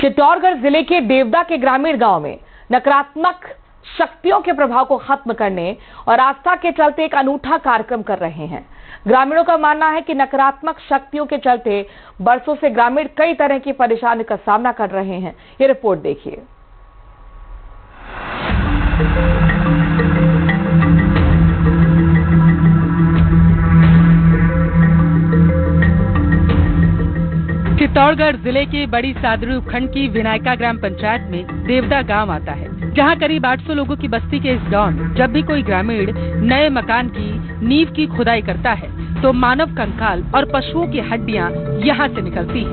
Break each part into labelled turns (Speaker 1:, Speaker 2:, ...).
Speaker 1: चित्तौड़गढ़ जिले के देवदा के ग्रामीण गांव में नकारात्मक शक्तियों के प्रभाव को खत्म करने और आस्था के चलते एक अनूठा कार्यक्रम कर रहे हैं। ग्रामीणों का मानना है कि नकारात्मक शक्तियों के चलते बरसों से ग्रामीण कई तरह की परेशानी का सामना कर रहे हैं। ये रिपोर्ट देखिए।
Speaker 2: चित्तौड़गढ़ जिले के बड़ी सादरी उपखंड की विनायका ग्राम पंचायत में देवदा गांव आता है, जहां करीब 800 लोगों की बस्ती के इस गांव में जब भी कोई ग्रामीण नए मकान की नींव की खुदाई करता है तो मानव कंकाल और पशुओं की हड्डियां यहां से निकलती हैं।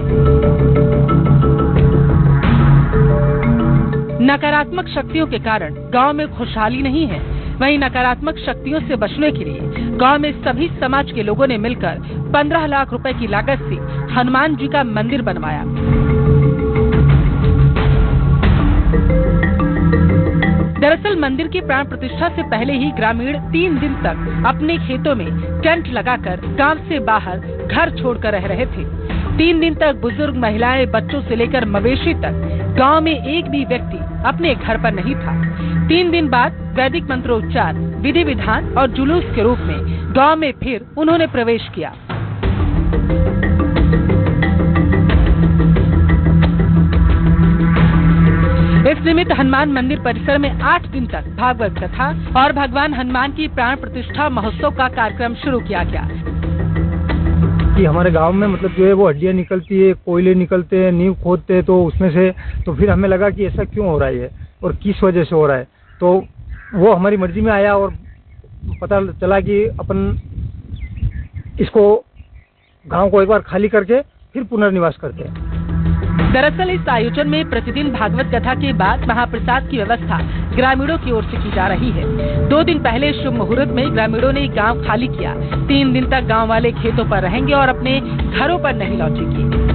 Speaker 2: नकारात्मक शक्तियों के कारण गांव में खुशहाली नहीं है। वहीं नकारात्मक शक्तियों से बचने के लिए गांव में सभी समाज के लोगों ने मिलकर 15 लाख रुपए की लागत से हनुमान जी का मंदिर बनवाया। दरअसल मंदिर की प्राण प्रतिष्ठा से पहले ही ग्रामीण 3 दिन तक अपने खेतों में टेंट लगाकर गांव से बाहर घर छोड़कर रह रहे थे। 3 दिन तक बुजुर्ग, महिलाएं, बच्चों से लेकर मवेशी तक गांव में एक भी व्यक्ति अपने घर पर नहीं था। 3 दिन बाद वैदिक मंत्रोच्चार, विधि विधान और जुलूस के रूप में गांव में फिर उन्होंने प्रवेश किया। इस निमित्त हनुमान मंदिर परिसर में 8 दिन तक भागवत कथा और भगवान हनुमान की प्राण प्रतिष्ठा महोत्सव का कार्यक्रम शुरू किया गया।
Speaker 3: कि हमारे गांव में मतलब जो है वो हड्डियां निकलती है, कोयले निकलते हैं, नींव खोदते हैं, तो उसमें से तो फिर हमें लगा कि ऐसा क्यों हो रहा है और किस वजह से हो रहा है। तो वो हमारी मर्जी में आया और पता चला कि अपन इसको गांव को एक बार खाली करके फिर पुनर्निवास करते हैं।
Speaker 2: दरअसल इस आयोजन में प्रतिदिन भागवत कथा के बाद महाप्रसाद की व्यवस्था ग्रामीणों की ओर से की जा रही है। 2 दिन पहले शुभ मुहूर्त में ग्रामीणों ने गांव खाली किया। 3 दिन तक गांव वाले खेतों पर रहेंगे और अपने घरों पर नहीं लौटेंगे।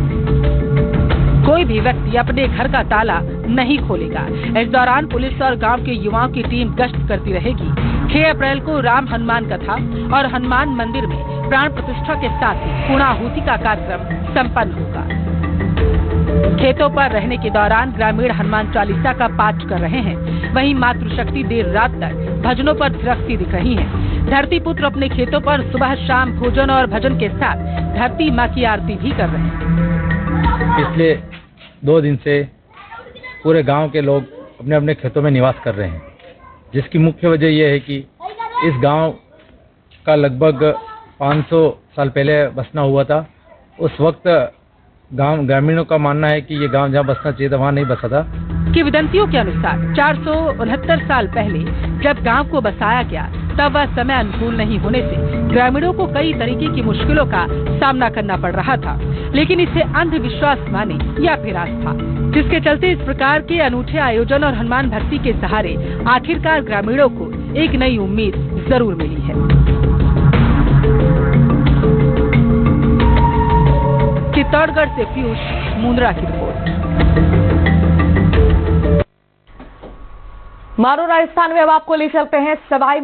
Speaker 2: कोई भी व्यक्ति अपने घर का ताला नहीं खोलेगा। इस दौरान पुलिस और गांव के युवाओं की टीम गश्त करती रहेगी। 6 अप्रैल को राम हनुमान कथा और हनुमान मंदिर में प्राण प्रतिष्ठा के साथ ही पूर्णाहुति का कार्यक्रम संपन्न होगा। खेतों पर रहने के दौरान ग्रामीण हनुमान चालीसा का पाठ कर रहे हैं। वहीं मातृशक्ति देर रात तक भजनों पर थिरकती दिख रही हैं। धरती पुत्र अपने खेतों पर सुबह शाम भोजन और भजन के साथ धरती माँ की आरती भी कर रहे हैं।
Speaker 4: पिछले 2 दिन से पूरे गांव के लोग अपने अपने खेतों में निवास कर रहे हैं, जिसकी मुख्य वजह यह है कि इस गांव का लगभग 500 साल पहले बसना हुआ था। उस वक्त गांव ग्रामीणों का मानना है कि ये गांव जहां बसना चाहिए था वहां नहीं बसा था।
Speaker 2: किंवदंतियों के अनुसार 469 साल पहले जब गांव को बसाया गया तब वह समय अनुकूल नहीं होने से ग्रामीणों को कई तरीके की मुश्किलों का सामना करना पड़ रहा था। लेकिन इसे अंधविश्वास माने या फिर आस्था, जिसके चलते इस प्रकार के अनूठे आयोजन और हनुमान भक्ति के सहारे आखिरकार ग्रामीणों को एक नई उम्मीद जरूर मिली है। चित्तौड़गढ़ से पीयूष मुंद्रा की रिपोर्ट।
Speaker 1: मारो राजस्थान में अब आपको ले चलते हैं सवाई